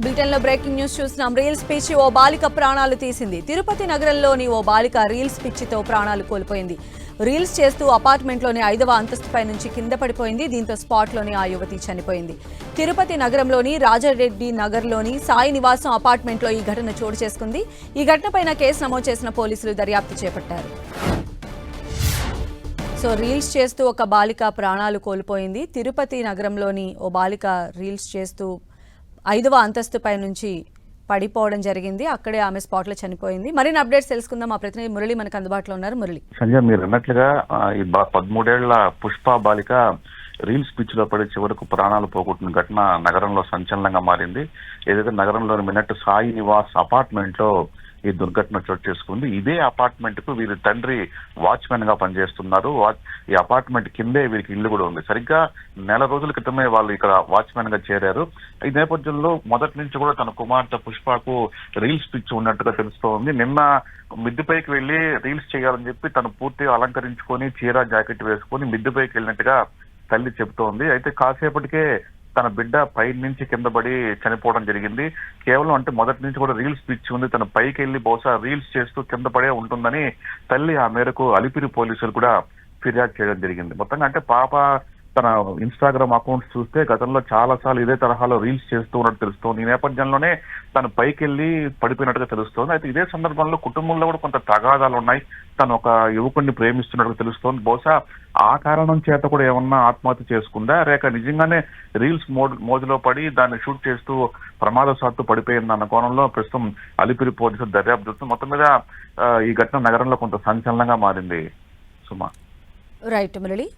బ్రిటన్లో breaking news చూస్తున్నాం. Reels పిచ్చి ఓ బాలిక ప్రాణాలు తీసింది. తిరుపతి నగరంలోని ఓ బాలిక రీల్స్ పిచ్చితో ప్రాణాలు కోల్పోయింది. రీల్స్ చేస్తూ అపార్ట్మెంట్లోని 5వ అంతస్తుపై నుంచి కింద పడిపోయింది. దీంతో స్పాట్లోని ఆ యువతి చనిపోయింది. తిరుపతి నగరంలోని రాజారెడ్డి నగర్లోని సాయి నివాసం అపార్ట్మెంట్లో ఈ ఘటన చోటు చేసుకుంది. ఈ ఘటనపైన కేసు నమోదు చేసిన పోలీసులు దర్యాప్తు చేపట్టారు. రీల్స్ చేస్తూ ఒక బాలిక ప్రాణాలు కోల్పోయింది. తిరుపతి నగరంలోని ఓ బాలిక రీల్స్ చేస్తూ 5వ అంతస్తుపై నుంచి పడిపోవడం జరిగింది. అక్కడే ఆమె స్పాట్లో చనిపోయింది. మరిన్ని అప్డేట్స్ తెలుసుకుందాం. మా ప్రతినిధి మురళి మనకు అందుబాటులో ఉన్నారు. మురళి, సంజయ్, మీరు అన్నట్లుగా ఈ 13 ఏళ్ల పుష్ప బాలిక రీల్స్ పిచ్ లో పడి చివరకు ప్రాణాలు పోగొట్టిన ఘటన నగరంలో సంచలనంగా మారింది. ఏదైతే నగరంలోని మిన్నట్టు సాయి నివాస్ అపార్ట్మెంట్ లో ఈ దుర్ఘటన చోటు చేసుకుంది. ఇదే అపార్ట్మెంట్ కు వీరి తండ్రి వాచ్మెన్ గా పనిచేస్తున్నారు. ఈ అపార్ట్మెంట్ కిందే వీరికి ఇల్లు కూడా ఉంది. సరిగ్గా నెల రోజుల క్రితమే వాళ్ళు ఇక్కడ వాచ్మెన్ గా చేరారు. ఈ నేపథ్యంలో మొదటి నుంచి కూడా తన కుమార్తె పుష్పకు రీల్స్ పిచ్ ఉన్నట్టుగా తెలుస్తోంది. నిన్న మిద్దెపైకి వెళ్లి రీల్స్ చేయాలని చెప్పి తను పూర్తిగా అలంకరించుకొని చీర జాకెట్ వేసుకొని మిద్దెపైకి వెళ్ళినట్టుగా తల్లి చెబుతోంది. అయితే కాసేపటికే తన బిడ్డ పై నుంచి కింద పడి చనిపోవడం జరిగింది. కేవలం అంటే మొదటి నుంచి కూడా రీల్స్ పిచ్చి ఉంది, తన పైకి వెళ్లి బహుశా రీల్స్ చేస్తూ కింద పడే ఉంటుందని తల్లి ఆ మేరకు అలిపిరి పోలీసులు కూడా ఫిర్యాదు చేయడం జరిగింది. మొత్తంగా అంటే పాప తన ఇన్స్టాగ్రామ్ అకౌంట్స్ చూస్తే గతంలో చాలా సార్లు ఇదే తరహాలో రీల్స్ చేస్తూ ఉన్నట్టు తెలుస్తోంది. ఈ నేపథ్యంలోనే తను పైకి వెళ్లి పడిపోయినట్టుగా తెలుస్తోంది. అయితే ఇదే సందర్భంలో కుటుంబంలో కూడా కొంత తగాదాలు ఉన్నాయి. తను ఒక యువకుడిని ప్రేమిస్తున్నట్టుగా తెలుస్తోంది. బహుశా ఆ కారణం చేత కూడా ఏమన్నా ఆత్మహత్య చేసుకుందా, లేక నిజంగానే రీల్స్ మోజులో పడి దాన్ని షూట్ చేస్తూ ప్రమాదవశాత్తు పడిపోయింది అన్న కోణంలో ప్రస్తుతం అలిపిరి పోలీసులు దర్యాప్తు చేస్తూ మొత్తం మీద ఈ ఘటన నగరంలో కొంత సంచలనంగా మారింది. సుమా. రైట్ మురళి.